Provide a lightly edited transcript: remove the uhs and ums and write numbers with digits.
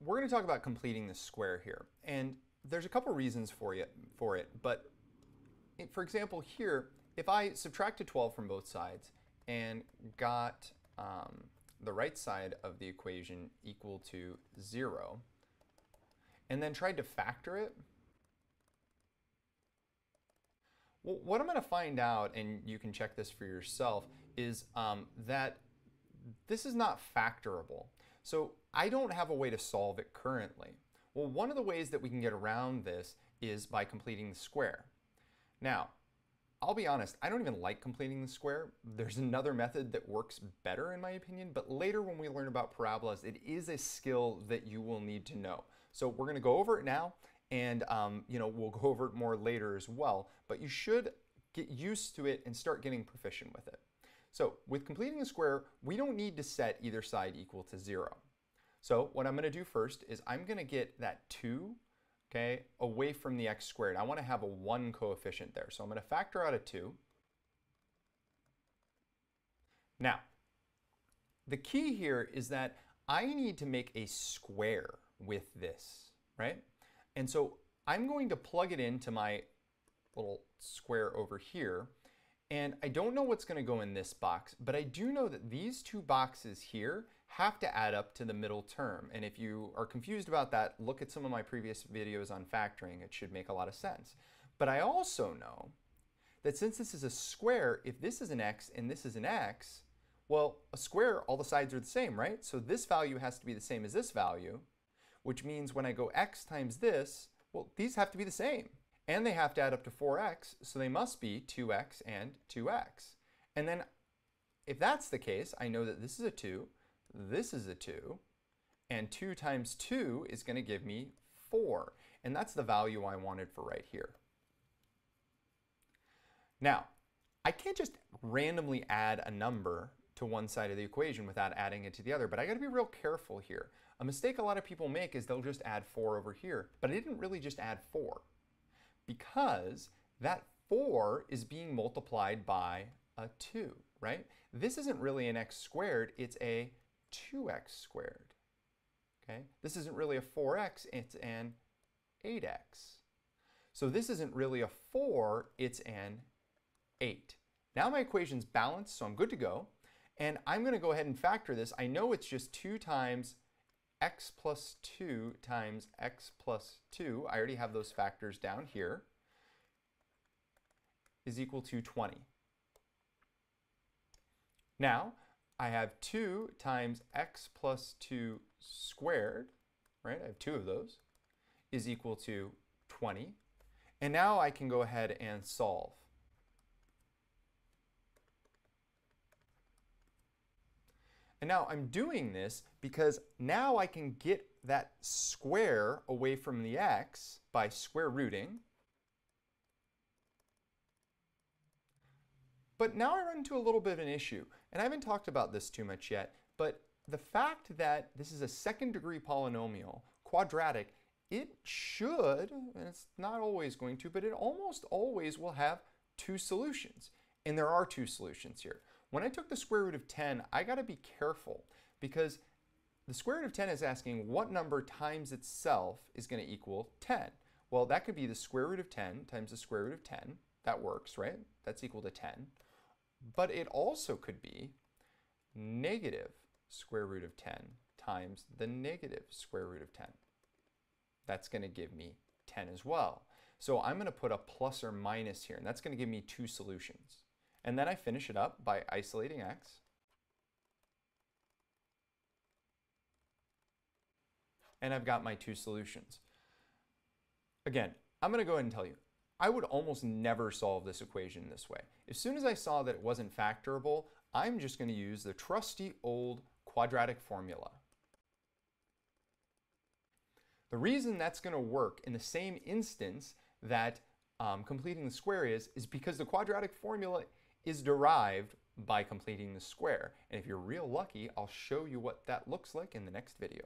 we're going to talk about completing the square here. And there's a couple reasons for it. But for example, here, if I subtracted 12 from both sides and got the right side of the equation equal to 0, and then tried to factor it, well, what I'm going to find out, and you can check this for yourself, is that this is not factorable. So I don't have a way to solve it currently. Well, one of the ways that we can get around this is by completing the square. Now, I'll be honest, I don't even like completing the square. There's another method that works better in my opinion, but later when we learn about parabolas, it is a skill that you will need to know. So we're going to go over it now, and we'll go over it more later as well, but you should get used to it and start getting proficient with it. So with completing the square, we don't need to set either side equal to 0. So what I'm going to do first is I'm going to get that 2, okay, away from the x squared. I want to have a 1 coefficient there. So I'm going to factor out a 2. Now, the key here is that I need to make a square with this, right? And so I'm going to plug it into my little square over here. And I don't know what's going to go in this box, but I do know that these two boxes here have to add up to the middle term. And if you are confused about that, look at some of my previous videos on factoring. It should make a lot of sense. But I also know that since this is a square, if this is an x and this is an x, well, a square, all the sides are the same, right? So this value has to be the same as this value, which means when I go x times this, well, these have to be the same. And they have to add up to 4x, so they must be 2x and 2x. And then if that's the case, I know that this is a 2, this is a 2, and 2 times 2 is going to give me 4. And that's the value I wanted for right here. Now, I can't just randomly add a number to one side of the equation without adding it to the other, but I got to be real careful here. A mistake a lot of people make is they'll just add 4 over here, but I didn't really just add 4. Because that 4 is being multiplied by a 2, right? This isn't really an x squared, it's a 2x squared, okay? This isn't really a 4x, it's an 8x. So this isn't really a 4, it's an 8. Now my equation's balanced, so I'm good to go. And I'm going to go ahead and factor this. I know it's just 2 times x plus 2 times x plus 2, I already have those factors down here, is equal to 20. Now, I have 2 times x plus 2 squared, right? I have 2 of those, is equal to 20. And now I can go ahead and solve. And now I'm doing this because now I can get that square away from the x by square rooting. But now I run into a little bit of an issue. And I haven't talked about this too much yet, but the fact that this is a second degree polynomial, quadratic, it should, and it's not always going to, but it almost always will have 2 solutions. And there are 2 solutions here. When I took the square root of 10, I got to be careful because the square root of 10 is asking what number times itself is going to equal 10. Well, that could be the square root of 10 times the square root of 10. That works, right? That's equal to 10. But it also could be negative square root of 10 times the negative square root of 10. That's going to give me 10 as well. So I'm going to put a plus or minus here, and that's going to give me 2 solutions. And then I finish it up by isolating x. And I've got my 2 solutions. Again, I'm going to go ahead and tell you, I would almost never solve this equation this way. As soon as I saw that it wasn't factorable, I'm just going to use the trusty old quadratic formula. The reason that's going to work in the same instance that completing the square is because the quadratic formula is derived by completing the square. And if you're real lucky, I'll show you what that looks like in the next video.